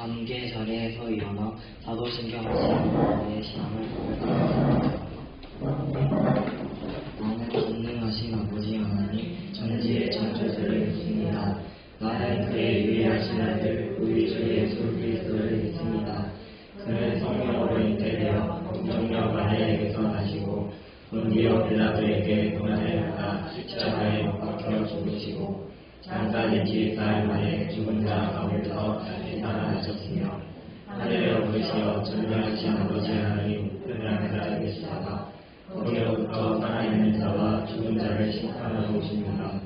잠개 자리에서 일어나 사도신경 하시는 내 신앙을 고백하였습니다. 나는 전능하신 아버지 하나님 전지의 창조주를 믿습니다. 나는 그의 유일하신 아들 우리 주 예수 그리스도를 믿습니다. 그는 성령으로 잉태되어 동정녀 마리아에게서 나시고 본디오 빌라도에게 고난을 받아 십자가에 못 박혀 죽으시고 장사된 뒤 사흘 만에 죽은 자 가운데서 다시 살아나셨으며 하늘에 오르시어 전능하신 아버지 하나님 은혜한 자에 계시다가 거기로부터 살아있는 자와 죽은 자를 심판하러 오십니다.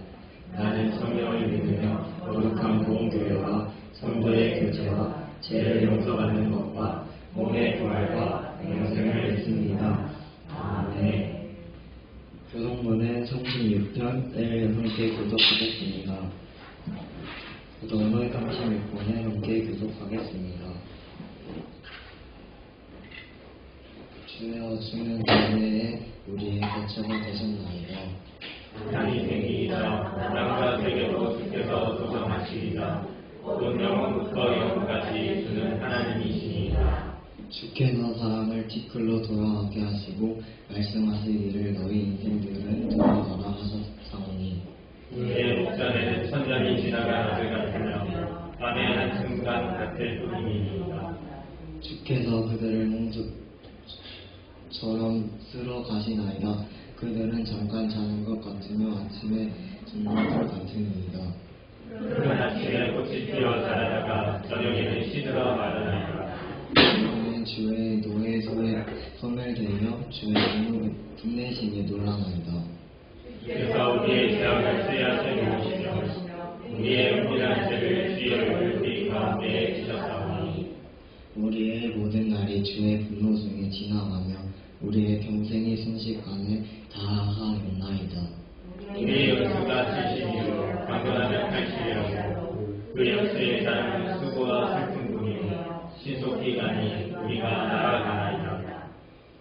나는 성령을 믿으며 거룩한 보험교회와 성도의 교제와 죄를 용서받는 것과 몸의 부활과 영생을 믿습니다. 아멘. 교동문은 성신 6편을 함께 교독하겠습니다. 교동문 36번을 함께 교독하겠습니다. 주여 주는 은혜에 우리의 거처가 되셨나이다. 땅이 생기이자 땅과 세계도 주께서 조정하시리라. 온 영원부터 영원까지 주는 하나님이시니이다. 주께서 사람을 티끌로 돌아가게 하시고 말씀하시기를 너희 인생들은 돌아가라 하셨사오니 우리의 목전에는 천년이 지나간 아들 같으며 밤의 한순간 같을 뿐이니이다. 주께서 그들을 홍수처럼 쓸어 가시나이다. 그들은 잠깐 자는 것 같으며 아침에 죽는 것 같으니이다. 푸른 아침에 꽃이 피어 자라다가 저녁에는 시들어 마르나이다. 우리는 주의 노예소에 손을 대며 주의 분내심에 놀라나이다. 주께서 우리의 죄악을 수리하신 분이시며 우리의 은밀한 죄를 주의 얼굴 가운데 지셨사오니 우리의 모든 날이 주의 분노 중에 지나가며 우리의 평생이 순식간에 다하였나이다. 우리의 연수가 70이요 강건하면 80이라고 그 연수의 사람은 수고와 슬픔뿐이요 신속히 가니 우리가 나아가나이다.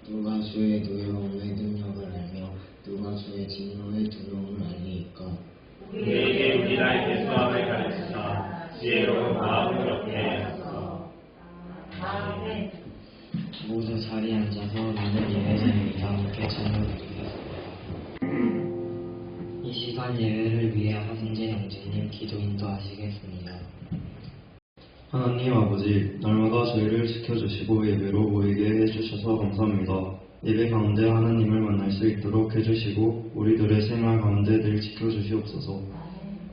누가 주의 노여움의 능력을 알며 누가 주의 진노의 두려움을 알리이까. 우리에게 우리 나의 대수함을 가르치사 지혜로운 마음을 얻게 하소서. 아멘. 모두 자리에 앉아서 나는 예배자입니다. 함께 찬양드리겠습니다. 이 시간 예배를 위해 하승재 형제님 기도 인도하시겠습니다. 하나님 아버지, 날마다 저희를 지켜주시고 예배로 모이게 해주셔서 감사합니다. 예배 가운데 하나님을 만날 수 있도록 해주시고 우리들의 생활 가운데 늘 지켜주시옵소서.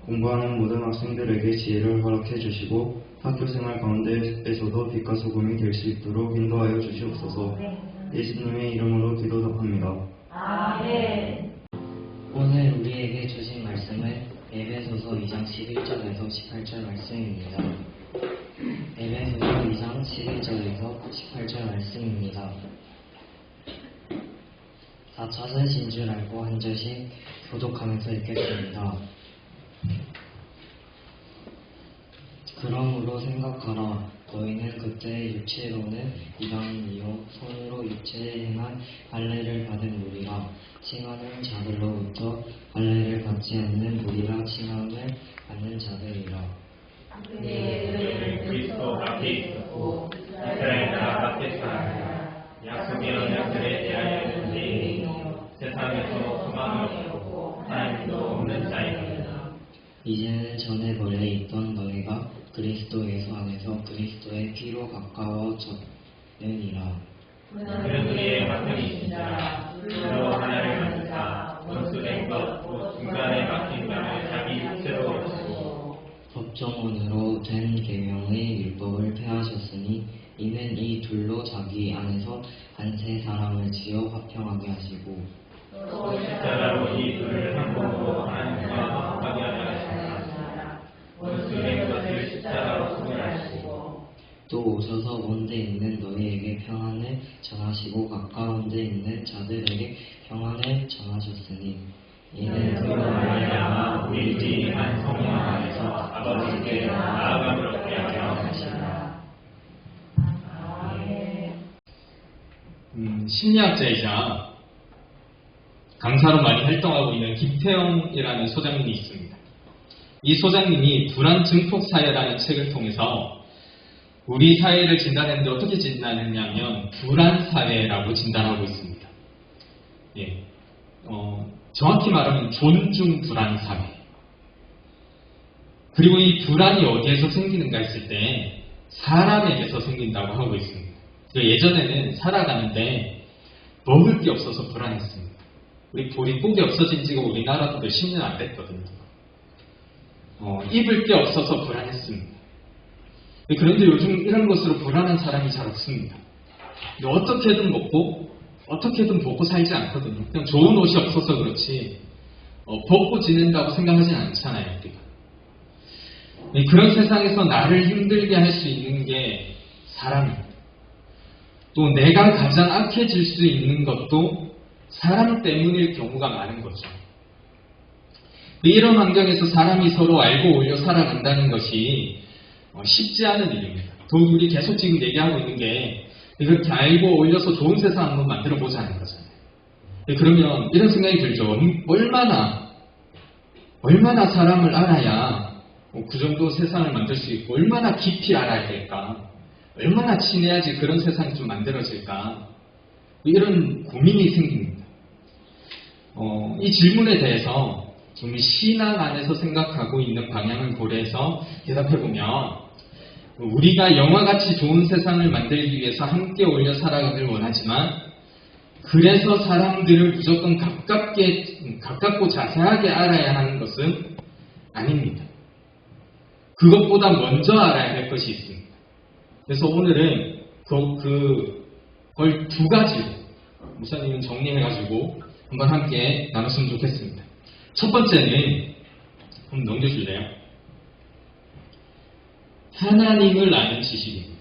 공부하는 모든 학생들에게 지혜를 허락해 주시고 학교 생활 가운데에서도 빛과 소금이 될 수 있도록 인도하여 주시옵소서. 예수님의 이름으로 기도합니다. 아멘. 오늘 우리에게 주신 말씀은 에베소서 2장 11절에서 18절 말씀입니다. 에베소서 2장 11절에서 18절 말씀입니다. 다 찾으신 줄 알고 한 절씩 교독하면서 읽겠습니다. 그러므로 생각하라. 너희는 그때 육체로는 이방인이요 손으로 육체에 행한 할례를 받은 무리라. 칭함을 자들로부터 할례를 받지 않는 무리라 칭함을 받는 자들이라. 우리는 그리스도 밖에 있었고 이스라엘 나라 밖에 살았다. 약속의 언약들에 대하여 문제이며 세상에서 소망을 없고 하나님도 없는 자이니라. 이제는 전에 원래 있던 너희가 그리스도 예수 안에서 그리스도의 피로 가까워졌느니라. 그는 우리의 맡음이신 자 둘로 하나를 만드사 원수된 것 곧 중간에 막힌 감을 자기 육체로 오시고 법정문으로 된 계명의 율법을 폐하셨으니 이는 이 둘로 자기 안에서 한 세 사람을 지어 화평하게 하시고 또 십자가로 이 둘을 한 몸으로 하나님과 화합하게 하려 하시니라. 원수된 것을 십자가로 소멸하시고 또 오셔서 먼데 있는 너희에게 평안을 전하시고 가까운 데 있는 자들에게 평안을 전하셨으니 이는 그로 말미암아 우리들이 한 성령 안에서 아버지께 나아감을 얻게 하려 하시니라. 심리학자이자 강사로 많이 활동하고 있는 김태영이라는 소장님이 있습니다. 이 소장님이 불안 증폭 사회라는 책을 통해서 우리 사회를 진단했는데 어떻게 진단했냐면 불안 사회라고 진단하고 있습니다. 예, 정확히 말하면 존중 불안 사회. 그리고 이 불안이 어디에서 생기는가 했을 때 사람에게서 생긴다고 하고 있습니다. 예전에는 살아가는데 먹을 게 없어서 불안했습니다. 우리 보릿고기 없어진 지가 우리나라도 몇십 년 안 됐거든요. 입을 게 없어서 불안했습니다. 그런데 요즘 이런 것으로 불안한 사람이 잘 없습니다. 어떻게든 먹고 어떻게든 벗고 살지 않거든요. 그냥 좋은 옷이 없어서 그렇지 벗고 지낸다고 생각하진 않잖아요. 우리가. 그런 세상에서 나를 힘들게 할 수 있는 게 사람입니다. 또 내가 가장 악해질 수 있는 것도 사람 때문일 경우가 많은 거죠. 이런 환경에서 사람이 서로 알고 오려 살아간다는 것이 쉽지 않은 일입니다. 더욱 우리 계속 지금 얘기하고 있는 게 이렇게 알고 올려서 좋은 세상 한번 만들어 보자는 거잖아요. 그러면 이런 생각이 들죠. 얼마나 사람을 알아야 그 정도 세상을 만들 수 있고 얼마나 깊이 알아야 될까? 얼마나 친해야지 그런 세상이 좀 만들어질까? 이런 고민이 생깁니다. 이 질문에 대해서 좀 신앙 안에서 생각하고 있는 방향을 고려해서 대답해보면 우리가 영화같이 좋은 세상을 만들기 위해서 함께 어울려 살아가길 원하지만 그래서 사람들을 무조건 가깝고 자세하게 알아야 하는 것은 아닙니다. 그것보다 먼저 알아야 할 것이 있습니다. 그래서 오늘은 그걸 두 가지로 목사님은 정리해가지고 한번 함께 나눴으면 좋겠습니다. 첫 번째는 한번 넘겨줄래요? 하나님을 아는 지식입니다.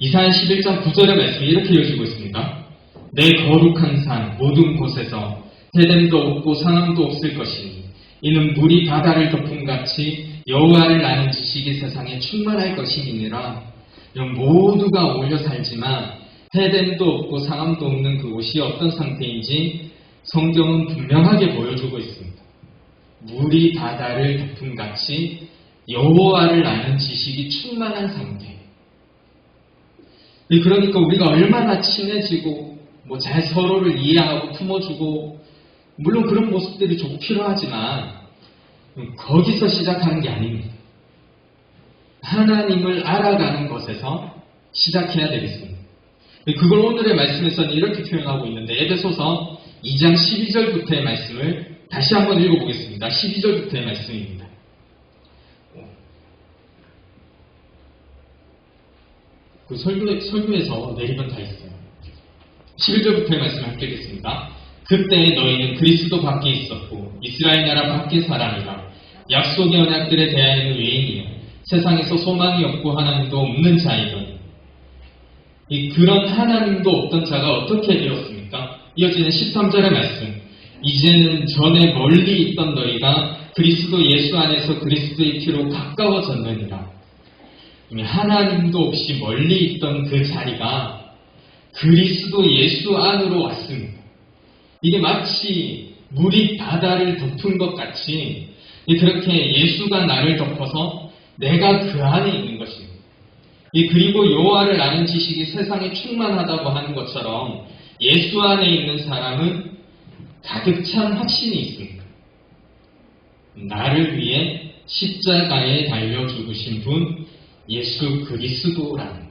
이사야 11장 9절의 말씀이 이렇게 이어지고 있습니다. 내 거룩한 산 모든 곳에서 해됨도 없고 상함도 없을 것이니 이는 물이 바다를 덮음같이 여호와를 아는 지식이 세상에 충만할 것이니라. 모두가 어울려 살지만 해됨도 없고 상함도 없는 그곳이 어떤 상태인지 성경은 분명하게 보여주고 있습니다. 물이 바다를 덮음같이 여호와를 아는 지식이 충만한 상태. 그러니까 우리가 얼마나 친해지고 잘 서로를 이해하고 품어주고 물론 그런 모습들이 좀 필요하지만 거기서 시작하는 게 아닙니다. 하나님을 알아가는 것에서 시작해야 되겠습니다. 그걸 오늘의 말씀에서는 이렇게 표현하고 있는데 에베소서 2장 12절부터의 말씀을 다시 한번 읽어보겠습니다. 12절부터의 말씀입니다. 그 설교에서 내리면 다 있어요. 11절부터의 말씀을 함께 읽겠습니다. 그때 너희는 그리스도 밖에 있었고 이스라엘 나라 밖의 사람이라 약속의 언약들에 대하여는 외인이요 세상에서 소망이 없고 하나님도 없는 자이더니 그런 하나님도 없던 자가 어떻게 되었습니까? 이어지는 13절의 말씀. 이제는 전에 멀리 있던 너희가 그리스도 예수 안에서 그리스도의 피로 가까워졌느니라. 하나님도 없이 멀리 있던 그 자리가 그리스도 예수 안으로 왔습니다. 이게 마치 물이 바다를 덮은 것 같이 그렇게 예수가 나를 덮어서 내가 그 안에 있는 것입니다. 그리고 여호와를 아는 지식이 세상에 충만하다고 하는 것처럼 예수 안에 있는 사람은 가득 찬 확신이 있습니다. 나를 위해 십자가에 달려 죽으신 분 예수 그리스도라는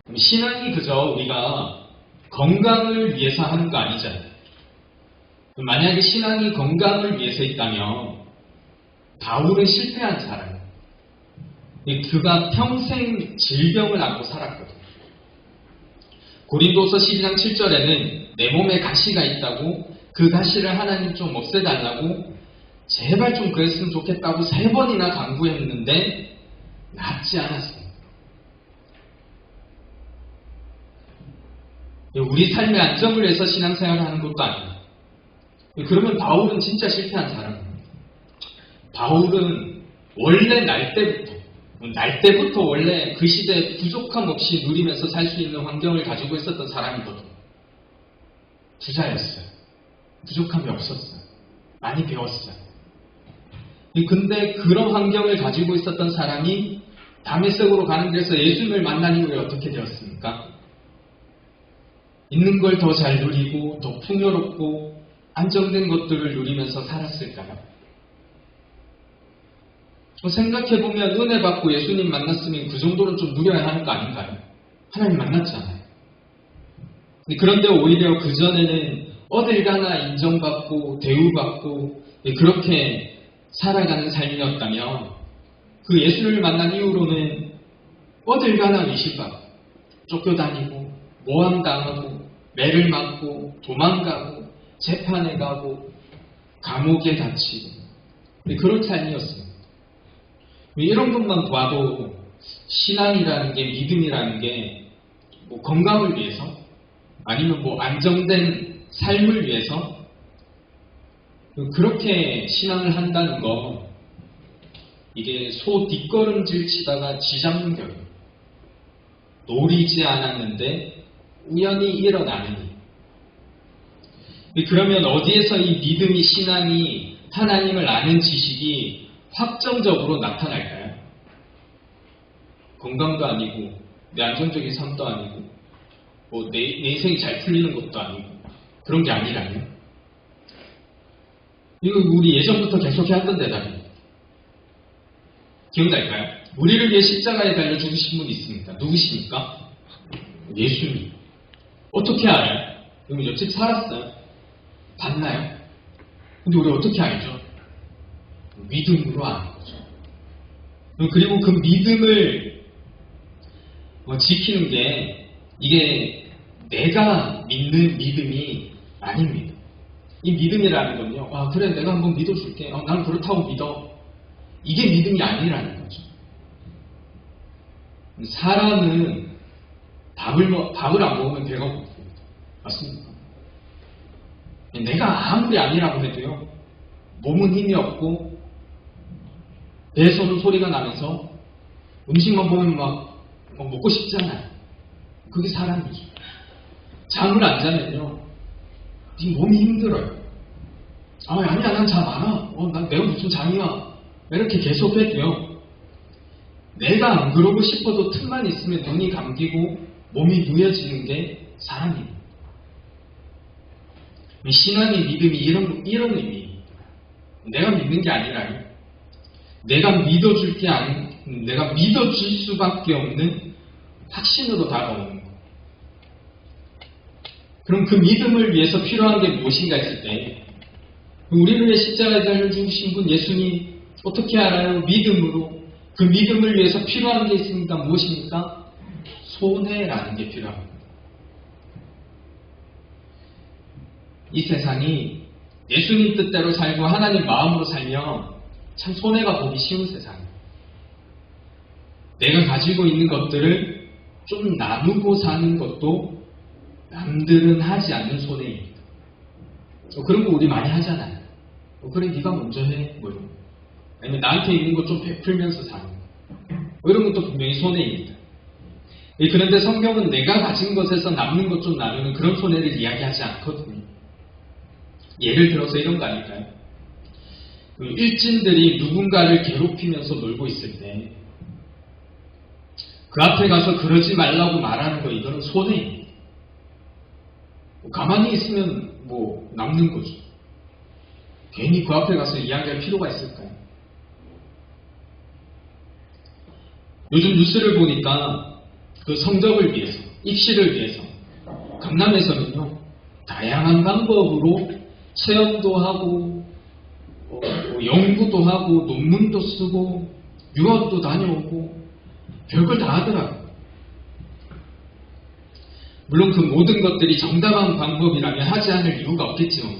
것. 신앙이 그저 우리가 건강을 위해서 하는 거 아니잖아요. 만약에 신앙이 건강을 위해서 있다면 바울은 실패한 사람이에요. 그가 평생 질병을 안고 살았거든요. 고린도서 12장 7절에는 내 몸에 가시가 있다고 그 가시를 하나님 좀 없애달라고 제발 좀 그랬으면 좋겠다고 3번이나 간구했는데 낫지 않았습니다. 우리 삶의 안정을 위해서 신앙생활을 하는 것도 아니에요. 그러면 바울은 진짜 실패한 사람입니다. 바울은 원래 날 때부터 원래 그 시대에 부족함 없이 누리면서 살 수 있는 환경을 가지고 있었던 사람이거든요. 부자였어요. 부족함이 없었어요. 많이 배웠어요. 근데 그런 환경을 가지고 있었던 사람이 다메섹으로 가는 데서 예수님을 만난 이후에 어떻게 되었습니까? 있는 걸 더 잘 누리고 더 풍요롭고 안정된 것들을 누리면서 살았을까요? 생각해보면 은혜 받고 예수님 만났으면 그 정도는 좀 누려야 하는 거 아닌가요? 하나님 만났잖아요. 그런데 오히려 그전에는 어딜 가나 인정받고 대우받고 그렇게 살아가는 삶이었다면 그 예수를 만난 이후로는 어딜 가나 의심받고 쫓겨다니고 모함당하고 매를 맞고 도망가고 재판에 가고 감옥에 갇히고 그런 삶이었습니다. 이런 것만 봐도 신앙이라는 게, 믿음이라는 게 뭐 건강을 위해서 아니면 뭐 안정된 삶을 위해서 그렇게 신앙을 한다는 거, 이게 소 뒷걸음질 치다가 쥐 잡는 격이에요. 노리지 않았는데 우연히 일어나는 일. 그러면 어디에서 이 믿음이, 신앙이, 하나님을 아는 지식이 확정적으로 나타날까요? 건강도 아니고 내 안정적인 삶도 아니고 뭐 내 인생이 잘 풀리는 것도 아니고 그런 게 아니라면 이거 우리 예전부터 계속 해왔던 대답입니다. 기억날까요? 우리를 위해 십자가에 달려 죽으신 분이 있습니다. 누구십니까? 예수님. 어떻게 알아요? 여러분 옆집 살았어요? 봤나요? 근데 우리 어떻게 알죠? 믿음으로 아는 거죠. 그리고 그 믿음을 지키는 게 이게 내가 믿는 믿음이 아닙니다. 이 믿음이라는 건요. 아 그래 내가 한번 믿어줄게. 난 그렇다고 믿어. 이게 믿음이 아니라는 거죠. 사람은 밥을 안 먹으면 배가 고프고 맞습니까? 내가 아무리 아니라고 해도요. 몸은 힘이 없고 배에서는 소리가 나면서 음식만 보면 막 먹고 싶잖아요. 그게 사람이죠. 잠을 안 자면요. 네 몸이 힘들어요. 아니야 난 잠 안 와. 내가 무슨 잠이야. 이렇게 계속해도요. 내가 안 그러고 싶어도 틈만 있으면 눈이 감기고 몸이 누워지는 게 사람입니다. 신앙의 믿음이 이런 의미입니다. 내가 믿는 게 아니라요. 내가 믿어줄 수밖에 없는 확신으로 다가오는 것. 그럼 그 믿음을 위해서 필요한 게 무엇인가 했을 때 우리를 위해 십자가에 달려 죽으신 분 예수님 어떻게 알아요? 믿음으로. 그 믿음을 위해서 필요한 게 있습니다. 무엇입니까? 손해라는 게 필요합니다. 이 세상이 예수님 뜻대로 살고 하나님 마음으로 살면 참 손해가 보기 쉬운 세상이에요. 내가 가지고 있는 것들을 좀 나누고 사는 것도 남들은 하지 않는 손해입니다. 그런 거 우리 많이 하잖아요. 그래 네가 먼저 해. 뭐 이런 거. 아니면 나한테 있는 것 좀 베풀면서 사는 거. 뭐 이런 것도 분명히 손해입니다. 그런데 성경은 내가 가진 것에서 남는 것 좀 나누는 그런 손해를 이야기하지 않거든요. 예를 들어서 이런 거 아닐까요? 일진들이 누군가를 괴롭히면서 놀고 있을 때 그 앞에 가서 그러지 말라고 말하는 거 이거는 손해입니다. 가만히 있으면 뭐 남는 거죠. 괜히 그 앞에 가서 이야기할 필요가 있을까요? 요즘 뉴스를 보니까 그 성적을 위해서, 입시를 위해서 강남에서는요 다양한 방법으로 체험도 하고 연구도 하고 논문도 쓰고 유학도 다녀오고 별걸 다 하더라고요. 물론 그 모든 것들이 정당한 방법이라면 하지 않을 이유가 없겠지만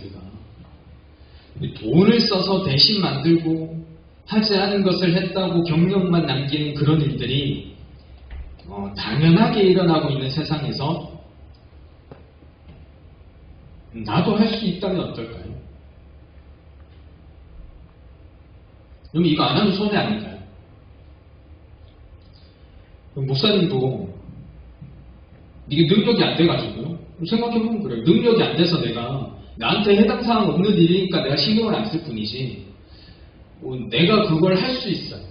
우리가 돈을 써서 대신 만들고 하지 않은 것을 했다고 경력만 남기는 그런 일들이 당연하게 일어나고 있는 세상에서 나도 할 수 있다면 어떨까요? 그럼 이거 안 하면 손해 아닐까요? 목사님도 이게 능력이 안 돼가지고요. 생각해보면 그래요. 능력이 안 돼서 내가 나한테 해당 사항 없는 일이니까 내가 신경을 안 쓸 뿐이지 내가 그걸 할 수 있어요.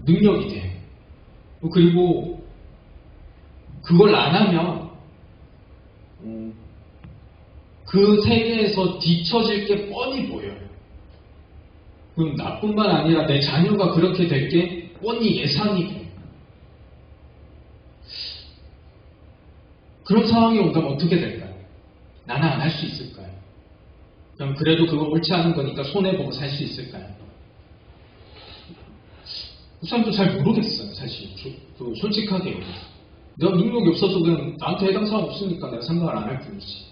능력이 돼요. 그리고 그걸 안 하면 그 세계에서 뒤처질 게 뻔히 보여요. 그럼 나뿐만 아니라 내 자녀가 그렇게 될 게 뻔히 예상이 돼요. 그런 상황이 온다면 어떻게 될까요? 나는 안 할 수 있을까요? 그럼 그래도 그거 옳지 않은 거니까 손해보고 살 수 있을까요? 그 사람도 잘 모르겠어요, 사실. 솔직하게. 내가 능력이 없어서 그냥 나한테 해당 사항 없으니까 내가 생각을 안 할 뿐이지.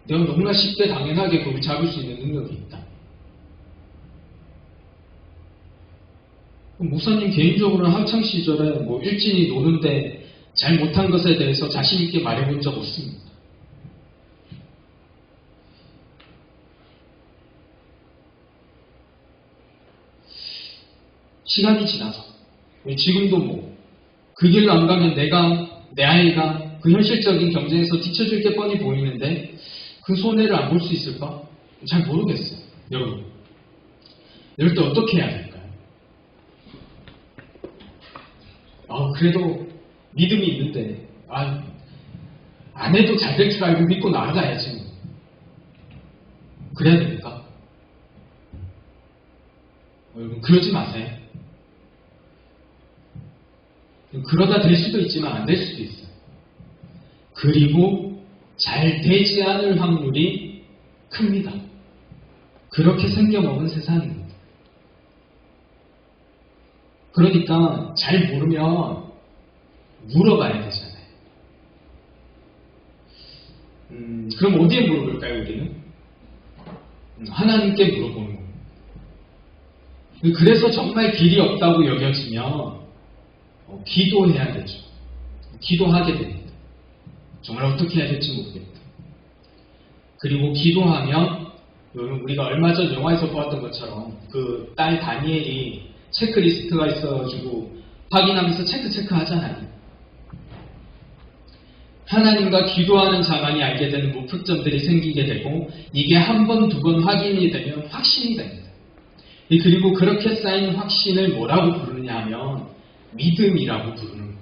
내가 너무나 쉽게 당연하게 그걸 잡을 수 있는 능력이 있다. 목사님 개인적으로는 학창시절에 일진이 노는데 잘 못한 것에 대해서 자신있게 말해본 적 없습니다. 시간이 지나서 지금도 그 길로 안 가면 내 아이가 그 현실적인 경쟁에서 뒤처질 게 뻔히 보이는데 그 손해를 안 볼 수 있을까? 잘 모르겠어요. 여러분 이럴 때 어떻게 해야 될까요? 그래도 믿음이 있는데 안 해도 잘 될 줄 알고 믿고 나아가야지. 그래야 됩니까? 여러분 그러지 마세요. 그러다 될 수도 있지만 안 될 수도 있어요. 그리고 잘 되지 않을 확률이 큽니다. 그렇게 생겨먹은 세상입니다. 그러니까 잘 모르면 물어봐야 되잖아요. 그럼 어디에 물어볼까요, 우리는? 하나님께 물어보는 겁니다. 그래서 정말 길이 없다고 여겨지면 기도해야 되죠. 기도하게 됩니다. 정말 어떻게 해야 될지 모르겠다. 그리고 기도하면 우리가 얼마 전 영화에서 보았던 것처럼 그 딸 다니엘이 체크리스트가 있어가지고 확인하면서 체크 하잖아요. 하나님과 기도하는 자만이 알게 되는 목표점들이 생기게 되고 이게 한 번, 두 번 확인이 되면 확신이 됩니다. 그리고 그렇게 쌓인 확신을 뭐라고 부르느냐 하면 믿음이라고 부르는 거예요.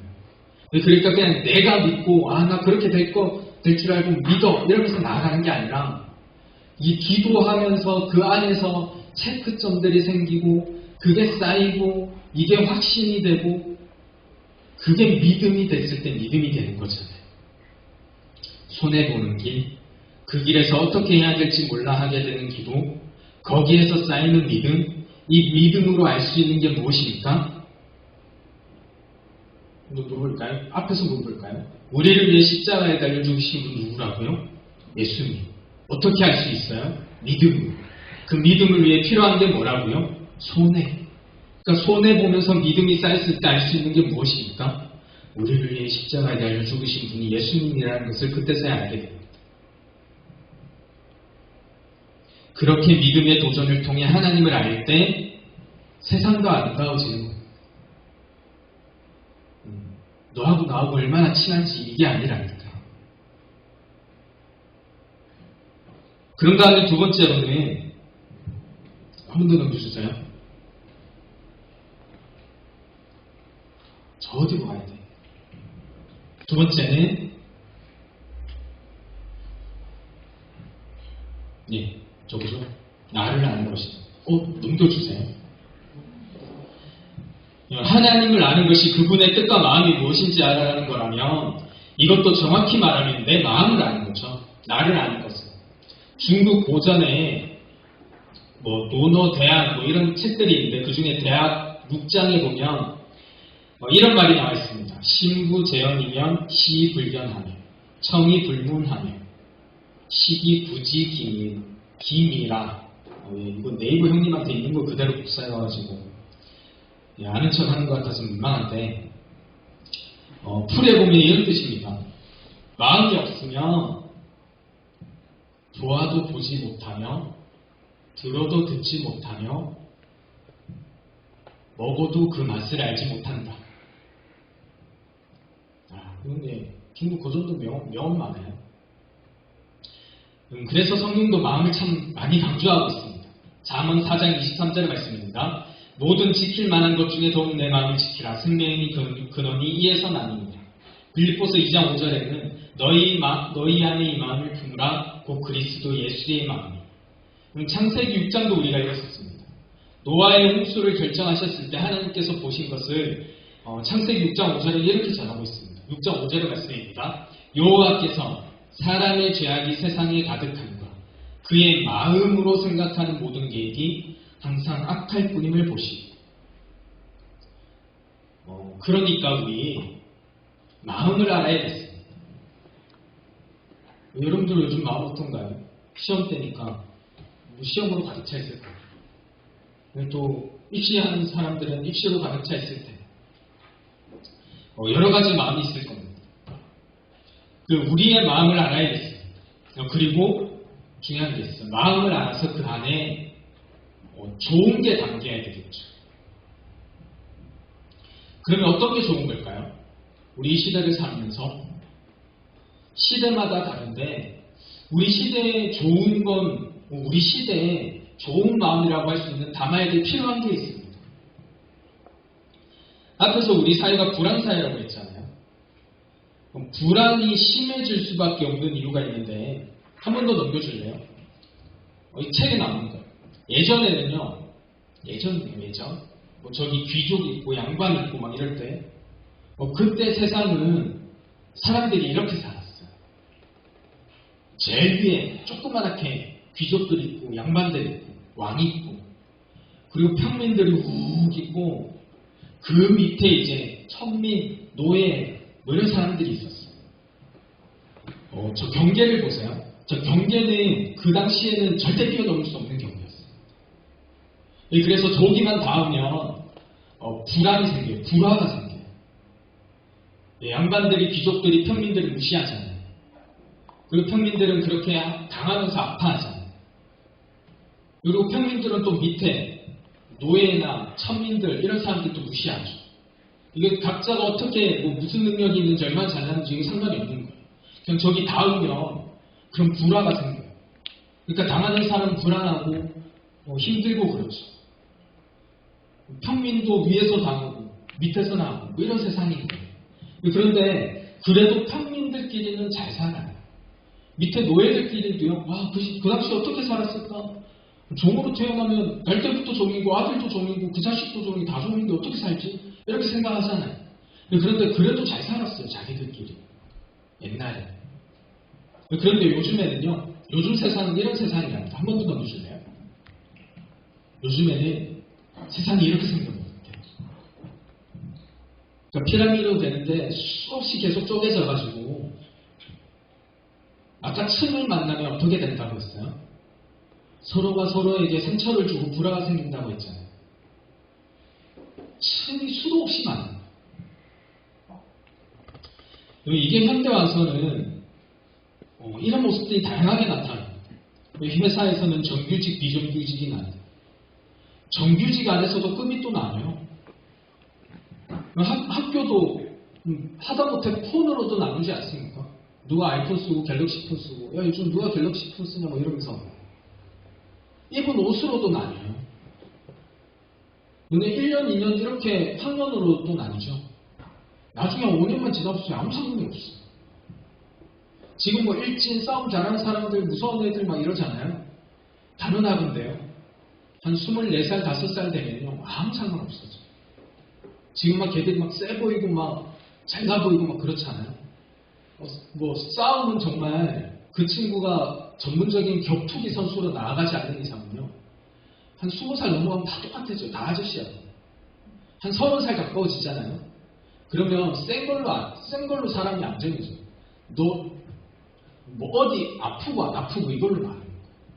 그러니까 그냥 내가 믿고 나 그렇게 될 줄 알고 믿어 이러면서 나아가는 게 아니라 이 기도하면서 그 안에서 체크점들이 생기고 그게 쌓이고 이게 확신이 되고 그게 믿음이 됐을 때 믿음이 되는 거잖아요. 손해보는 길, 그 길에서 어떻게 해야 될지 몰라 하게 되는 기도, 거기에서 쌓이는 믿음, 이 믿음으로 알 수 있는 게 무엇입니까? 물어볼까요? 앞에서 물어볼까요? 우리를 위해 십자가에 달려 죽으신 분 누구라고요? 예수님. 어떻게 할 수 있어요? 믿음으로. 그 믿음을 위해 필요한 게 뭐라고요? 손해. 그러니까 손해 보면서 믿음이 쌓였을 때 알 수 있는 게 무엇입니까? 우리를 위해 십자가에 달려 죽으신 분이 예수님이라는 것을 그때서야 알게 됩니다. 그렇게 믿음의 도전을 통해 하나님을 알 때 세상도 아름다워지는 겁니다. 너하고 나하고 얼마나 친한지 이게 아니라니까. 그런 다음에 두 번째로는 한 번 더 넘겨주세요. 저 어디로 가야 돼? 두 번째는 저거죠. 나를 아는 것이다. 넘겨주세요. 하나님을 아는 것이 그분의 뜻과 마음이 무엇인지 알아가는 거라면 이것도 정확히 말하면 내 마음을 아는 거죠. 나를 아는 것은. 중국 고전에 논어 대학 이런 책들이 있는데 그 중에 대학 6장에 보면 이런 말이 나와 있습니다. 신부재현이면 시불견하며 청이불문하며 시기부지기미라. 이거 네이버 형님한테 있는 거 그대로 복사해가지고 아는 척 하는 것 같아서 민망한데 풀에 보면 이런 뜻입니다. 마음이 없으면 보아도 보지 못하며 들어도 듣지 못하며 먹어도 그 맛을 알지 못한다. 그런데 중국 고전도 명언 많아요. 그래서 성경도 마음을 참 많이 강조하고 있습니다. 잠언 4장 23절의 말씀입니다. 모든 지킬 만한 것 중에 더욱 내 마음을 지키라. 생명의 근원이 이에서 나느니라. 빌립보서 2장 5절에는 너희 안에 이 마음을 품으라. 곧 그리스도 예수의 마음이. 창세기 6장도 우리가 읽었었습니다. 노아의 홍수를 결정하셨을 때 하나님께서 보신 것을 창세기 6장 5절에 이렇게 전하고 있습니다. 6장 5절의 말씀입니다. 여호와께서 사람의 죄악이 세상에 가득함과 그의 마음으로 생각하는 모든 계획이 항상 악할 뿐임을 보시고. 그러니까 우리 마음을 알아야겠습니다. 여러분들 요즘 마음 어떤가요? 시험 때니까 시험으로 가득 차 있을 거예요. 또 입시하는 사람들은 입시로 가득 차 있을 때 여러 가지 마음이 있을 겁니다. 우리의 마음을 알아야겠습니다. 그리고 중요한 게 있어요. 마음을 알아서 그 안에 좋은 게 담겨야 되겠죠. 그러면 어떤 게 좋은 걸까요? 우리 이 시대를 살면서 시대마다 다른데 우리 시대에 좋은 건 우리 시대에 좋은 마음이라고 할 수 있는 담아야 될 필요한 게 있습니다. 앞에서 우리 사회가 불안 사회라고 했잖아요. 불안이 심해질 수밖에 없는 이유가 있는데 한 번 더 넘겨줄래요? 이 책에 나오는 거예요. 예전에는요. 예전. 저기 귀족 있고 양반 있고 막 이럴 때 그때 세상은 사람들이 이렇게 살았어요. 제일 위에 조그만하게 귀족들 있고 양반들 있고 왕 있고 그리고 평민들이 욱 있고 그 밑에 이제 천민, 노예 뭐 이런 사람들이 있었어요. 저 경계를 보세요. 저 경계는 그 당시에는 절대 뛰어넘을 수 없는 경계였어요. 그래서 저기만 닿으면 불안이 생겨요. 불화가 생겨요. 양반들이, 귀족들이 평민들을 무시하잖아요. 그리고 평민들은 그렇게 당하면서 아파하잖아요. 그리고 평민들은 또 밑에 노예나 천민들 이런 사람들도 무시하죠. 이게 각자가 어떻게 무슨 능력이 있는지 얼마나 잘하는지 상관이 없는 거예요. 그냥 저기 닿으면 그런 불화가 생겨요. 그러니까 당하는 사람은 불안하고 힘들고 그렇죠. 평민도 위에서 당하고 밑에서 나오고 뭐 이런 세상인 거예요. 그런데 그래도 평민들끼리는 잘 살아요. 밑에 노예들끼리도요. 와, 그 당시 어떻게 살았을까? 종으로 태어나면 날 때부터 종이고 아들도 종이고 그 자식도 종이 다 종인데 어떻게 살지? 이렇게 생각하잖아요. 그런데 그래도 잘 살았어요. 자기들끼리. 옛날에. 그런데 요즘에는요. 요즘 세상은 이런 세상이 아닙니다. 한 번 더 넘겨줄래요? 요즘에는 세상이 이렇게 생긴 것 같아요. 그러니까 피라미드로 되는데 수없이 계속 쪼개져가지고 아까 층을 만나면 어떻게 된다고 했어요? 서로가 서로에게 상처를 주고 불화가 생긴다고 했잖아요. 층이 수도 없이 많아요. 이게 현대 와서는 이런 모습들이 다양하게 나타납니다. 회사에서는 정규직, 비정규직이 나요. 정규직 안에서도 급이 또 나뉘어요. 학교도 하다못해 폰으로도 나누지 않습니까? 누가 아이폰 쓰고 갤럭시 폰 쓰고 야 요즘 누가 갤럭시 폰 쓰냐 뭐 이러면서 입은 옷으로도 나뉘어요. 근데 1년, 2년 이렇게 학년으로도 나뉘죠. 나중에 5년만 지나보세요. 아무 상관이 없어요. 지금 뭐 일진 싸움 잘하는 사람들 무서운 애들 막 이러잖아요. 단언하건데요. 한 24살, 5살 되면요. 아무 상관없어요. 지금 막 걔들이 막 세 보이고 막 잘나 보이고 막 그렇잖아요. 뭐 싸움은 정말 그 친구가 전문적인 격투기 선수로 나아가지 않는 이상은요. 한 20살 넘어가면 다 똑같아져요. 다 아저씨야. 한 30살 가까워지잖아요. 그러면 센 걸로 사람이 안 정해져요. 너 뭐 어디 아프고 안 아프고 이걸로 말해요.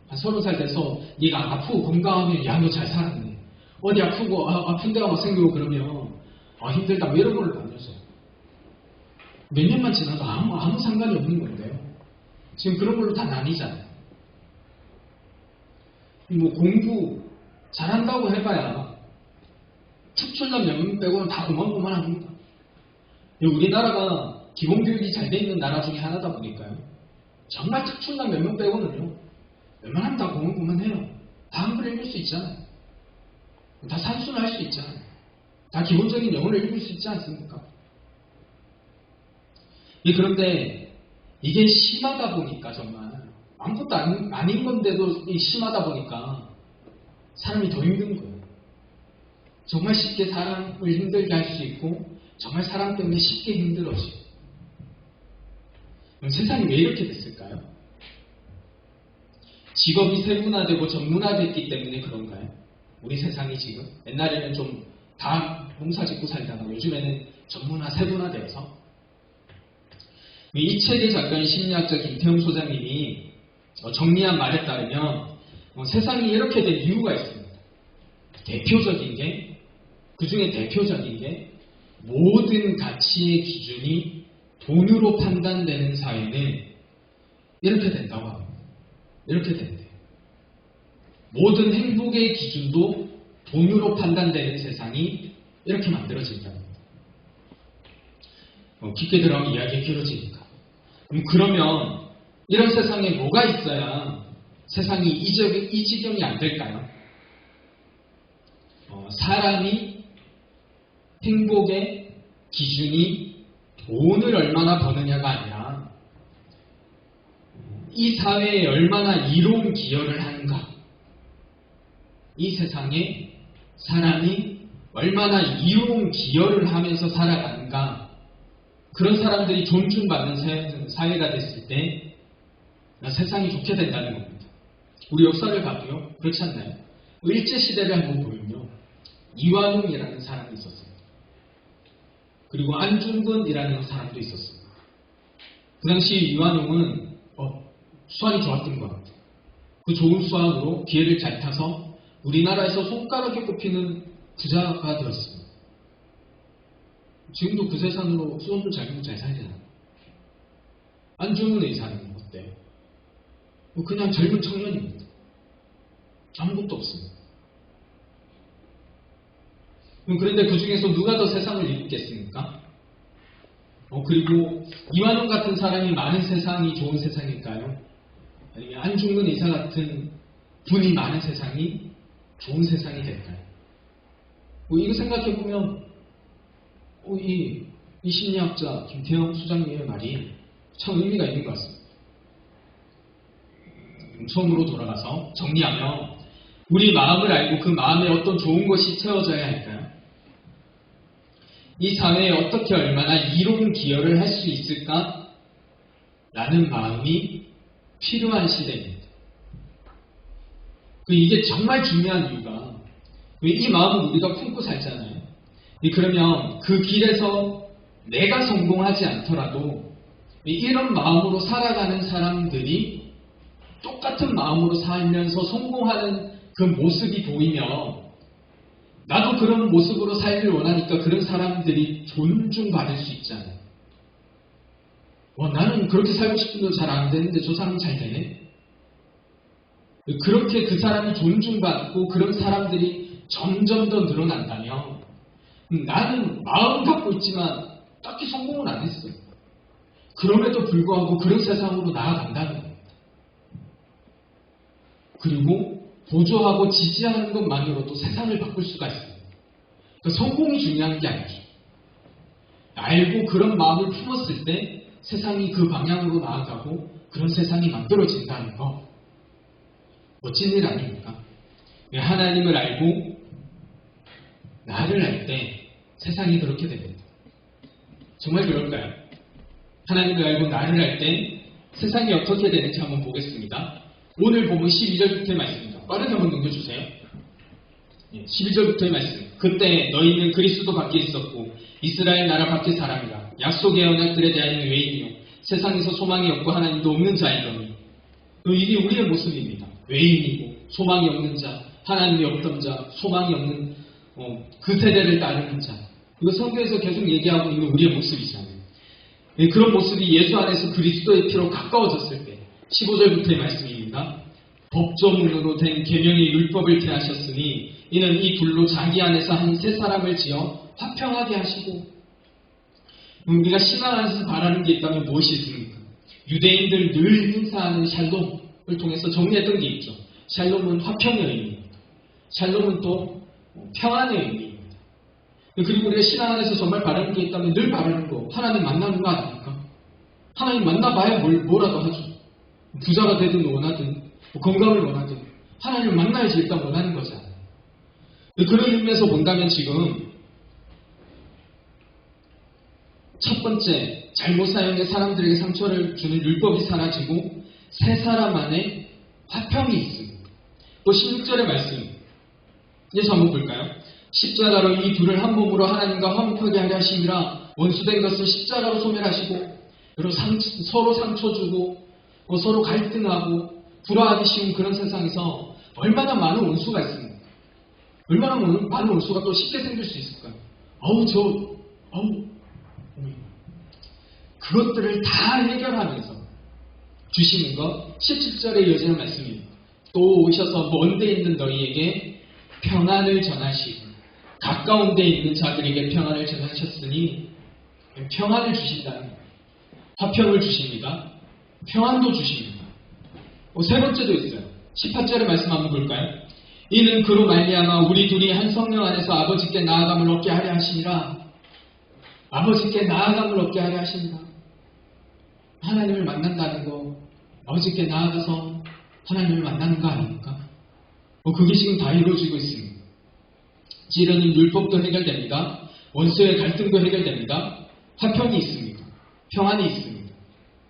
한 30살 돼서 네가 아프고 건강하면 야 너 잘 살았네. 어디 아프고 아픈 데가 막 생기고 그러면 힘들다 뭐 이런 걸로 나뉘어서 몇 년만 지나도 아무 상관이 없는 건데요. 지금 그런 걸로 다 나뉘잖아요. 뭐 공부 잘한다고 해봐야 특출난 몇 명 빼고는 다 고만고만합니다. 우리나라가 기본교육이 잘 돼 있는 나라 중에 하나다 보니까요. 정말 특출난 몇 명 빼고는요. 웬만하면 다 고만고만해요. 다 한글 읽을 수 있잖아요. 다 산수는 할 수 있잖아요. 다 기본적인 영어를 읽을 수 있지 않습니까? 그런데 이게 심하다 보니까 정말 아무것도 아닌 건데도 심하다 보니까 사람이 더 힘든 거예요. 정말 쉽게 사람을 힘들게 할 수 있고 정말 사람 때문에 쉽게 힘들어지고. 그럼 세상이 왜 이렇게 됐을까요? 직업이 세분화되고 전문화됐기 때문에 그런가요? 우리 세상이 지금 옛날에는 좀 다 농사 짓고 살다가 요즘에는 전문화 세분화되어서 이 책의 작가인 심리학자 김태형 소장님이 정리한 말에 따르면 세상이 이렇게 된 이유가 있습니다. 대표적인 게, 그 중에 대표적인 게 모든 가치의 기준이 돈으로 판단되는 사회는 이렇게 된다고 합니다. 이렇게 된대요. 모든 행복의 기준도 돈으로 판단되는 세상이 이렇게 만들어진다는 겁니다. 깊게 들어가면 이야기가 길어지니까. 그러면 이런 세상에 뭐가 있어야 세상이 이 지경이 안 될까요? 사람이 행복의 기준이 돈을 얼마나 버느냐가 아니라 이 사회에 얼마나 이로운 기여를 하는가, 이 세상에 사람이 얼마나 이로운 기여를 하면서 살아가는가, 그런 사람들이 존중받는 사회가 됐을 때 세상이 좋게 된다는 겁니다. 우리 역사를 봐도요, 그렇지 않나요? 일제시대를 한번 보면요, 이완용이라는 사람이 있었어요. 그리고 안중근이라는 사람도 있었어요. 그 당시 이완용은 수학이 좋았던 것 같아요. 그 좋은 수학으로 기회를 잘 타서 우리나라에서 손가락에 꼽히는 부자가 되었습니다. 지금도 그 재산으로 수원도 잘 먹고 잘 살잖아요. 안중근 의사는 어때요? 그냥 젊은 청년입니다. 아무것도 없습니다. 그런데 그 중에서 누가 더 세상을 이롭겠습니까? 그리고 이완용 같은 사람이 많은 세상이 좋은 세상일까요? 아니면 안중근 의사 같은 분이 많은 세상이 좋은 세상이 될까요? 이거 생각해보면 이 심리학자 김태형 소장님의 말이 참 의미가 있는 것 같습니다. 처음으로 돌아가서 정리하면 우리 마음을 알고 그 마음에 어떤 좋은 것이 채워져야 할까요? 이 사회에 어떻게 얼마나 이로운 기여를 할 수 있을까? 라는 마음이 필요한 시대입니다. 이게 정말 중요한 이유가 이 마음을 우리가 품고 살잖아요. 그러면 그 길에서 내가 성공하지 않더라도 이런 마음으로 살아가는 사람들이 똑같은 마음으로 살면서 성공하는 그 모습이 보이면 나도 그런 모습으로 살기를 원하니까 그런 사람들이 존중받을 수 있잖아요. 나는 그렇게 살고 싶은데 잘 안 되는데 저 사람은 잘 되네. 그렇게 그 사람이 존중받고 그런 사람들이 점점 더 늘어난다면 나는 마음 갖고 있지만 딱히 성공은 안 했어요. 그럼에도 불구하고 그런 세상으로 나아간다는 겁니다. 그리고 보조하고 지지하는 것만으로도 세상을 바꿀 수가 있습니다. 그러니까 성공이 중요한 게 아니죠. 알고 그런 마음을 품었을 때 세상이 그 방향으로 나아가고 그런 세상이 만들어진다는 거, 멋진 일 아닙니까? 하나님을 알고 나를 알 때 세상이 그렇게 됩니다. 정말 그럴까요? 하나님을 알고 나를 알 때 세상이 어떻게 되는지 한번 보겠습니다. 오늘 보면 12절부터의 말씀입니다. 빠르게 한번 넘겨주세요. 12절부터의 말씀. 그때 너희는 그리스도 밖에 있었고 이스라엘 나라 밖의 사람이라. 약속의 언약들에 대하여는 외인이요 세상에서 소망이 없고 하나님도 없는 자이더니. 이게 우리의 모습입니다. 외인이고 소망이 없는 자, 하나님이 없던 자, 소망이 없는 그 세대를 따르는 자. 이거 성경에서 계속 얘기하고 있는 우리의 모습이잖아요. 그런 모습이 예수 안에서 그리스도의 피로 가까워졌을 때 15절부터의 말씀입니다. 법조문으로 된 계명의 율법을 태하셨으니 이는 이 둘로 자기 안에서 한 세 사람을 지어 화평하게 하시고. 우리가 신앙 안에서 바라는 게 있다면 무엇이 있습니까? 유대인들 늘 행사하는 샬롬을 통해서 정리했던 게 있죠. 샬롬은 화평의 의미입니다. 샬롬은 또 평안의 의미입니다. 그리고 우리가 신앙 안에서 정말 바라는 게 있다면 늘 바라는 거, 하나님 만나는 거 아닙니까? 하나님 만나봐야 뭐라도 하죠. 부자가 되든 원하든 건강을 원하든 하나님을 만나야지 일단 원하는 거잖아요. 그런 의미에서 본다면 지금 첫 번째, 잘못 사용해 사람들에게 상처를 주는 율법이 사라지고 세 사람 안에 화평이 있습니다. 또 16절의 말씀 이제서 한번 볼까요? 십자가로 이 둘을 한 몸으로 하나님과 화목하게 하려 하심이라. 원수된 것을 십자가로 소멸하시고 그리고 서로 상처 주고 서로 갈등하고 불화하기 쉬운 그런 세상에서 얼마나 많은 원수가 있습니까? 얼마나 많은 원수가 또 쉽게 생길 수 있을까요? 그것들을 다 해결하면서 주시는 것 17절에 이어지는 말씀입니다. 또 오셔서 먼 데 있는 너희에게 평안을 전하시고 가까운 데 있는 자들에게 평안을 전하셨으니 평안을 주신다는 거예요. 화평을 주십니다. 평안도 주십니다. 세 번째도 있어요. 18절의 말씀 한번 볼까요? 이는 그로 말미암아 우리 둘이 한 성령 안에서 아버지께 나아감을 얻게 하려 하시니라. 아버지께 나아감을 얻게 하려 하십니다. 하나님을 만난다는 거, 아버지께 나아가서 하나님을 만나는 거 아닙니까? 그게 지금 다 이루어지고 있습니다. 찌르는 율법도 해결됩니다. 원수의 갈등도 해결됩니다. 화평이 있습니다. 평안이 있습니다.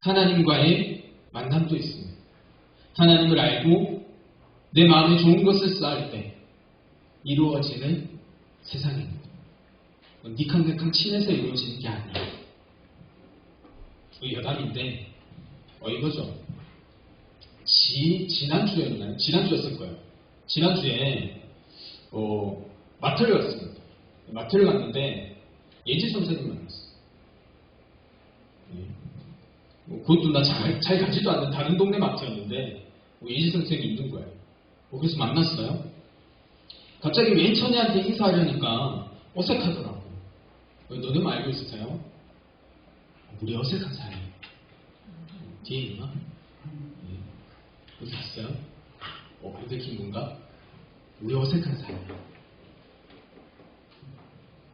하나님과의 만남도 있습니다. 하나님을 알고 내 마음에 좋은 것을 쌓을 때 이루어지는 세상입니다. 니캉니캉 친해서 이루어지는 게 아니에요. 여담인데 이거죠. 지난주였나요? 지난주였을 거예요. 지난주에 마트를 갔습니다. 마트를 갔는데 예지 선생님 만났어요. 그것도 나 잘 가지도 않는 다른 동네 마트였는데 예지 선생님이 있는 거예요. 그래서 만났어요. 갑자기 왼천이한테 인사하려니까 어색하더라고요. 너네 알고 있으세요? 우리 어색한 사이. 뒤에 있나? 어디 갔어요? 안 들킨 건가? 우리 어색한 사이.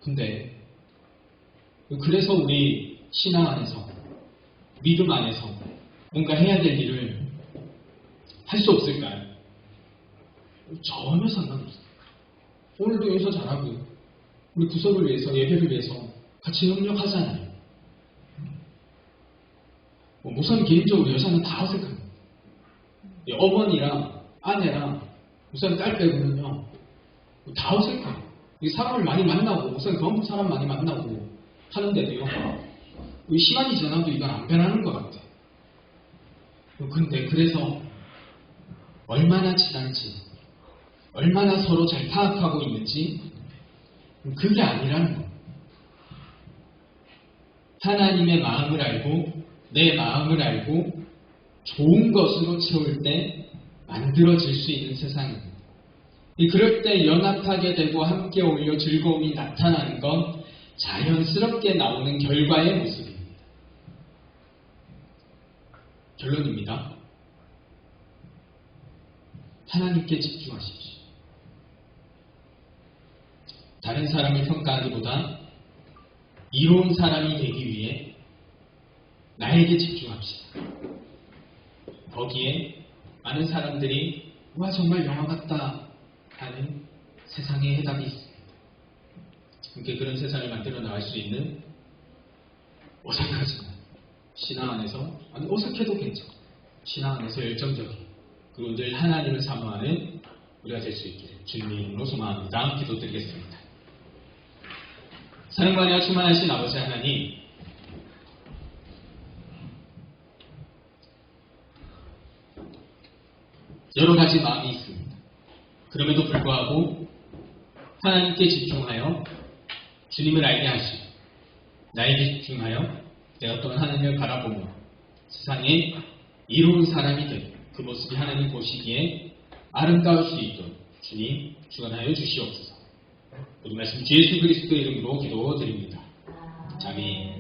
근데 그래서 우리 신앙 안에서 믿음 안에서 뭔가 해야 될 일을 할 수 없을까요? 전혀 상관없어요. 오늘도 여기서 잘하고 우리 구석을 위해서 예배를 위해서 같이 협력하잖아요. 우선 개인적으로 여자는 다 어색합니다. 어머니랑 아내랑 우선 딸 빼고는요 다 어색해요. 사람을 많이 만나고 우선 너무 사람 많이 만나고 하는데도요 시간이 지나도 이건 안 변하는 것 같아요. 근데 그래서 얼마나 친한지 얼마나 서로 잘 파악하고 있는지 그게 아니라는 거예요. 하나님의 마음을 알고 내 마음을 알고 좋은 것으로 채울 때 만들어질 수 있는 세상입니다. 그럴 때 연합하게 되고 함께 어울려 즐거움이 나타나는 건 자연스럽게 나오는 결과의 모습입니다. 결론입니다. 하나님께 집중하십시오. 다른 사람을 평가하기보다 이로운 사람이 되기 위해 나에게 집중합시다. 거기에 많은 사람들이 와 정말 영화 같다 하는 세상의 해답이 있습니다. 함께 그런 세상을 만들어 나갈 수 있는 어색하지만 신앙 안에서 아니 어색해도 괜찮아. 신앙 안에서 열정적인 그리고 늘 하나님을 사모하는 우리가 될 수 있기를 주님의 이름으로 소망합니다. 기도드리겠습니다. 사랑받으며 충만하신 아버지 하나님, 여러 가지 마음이 있습니다. 그럼에도 불구하고 하나님께 집중하여 주님을 알게 하시고 나에게 집중하여 내가 또한 하나님을 바라보며 세상에 이로운 사람이 되고 그 모습이 하나님 보시기에 아름다울 수 있도록 주님 주관하여 주시옵소서. 우리 말씀 주 예수 그리스도의 이름으로 기도드립니다. 아멘.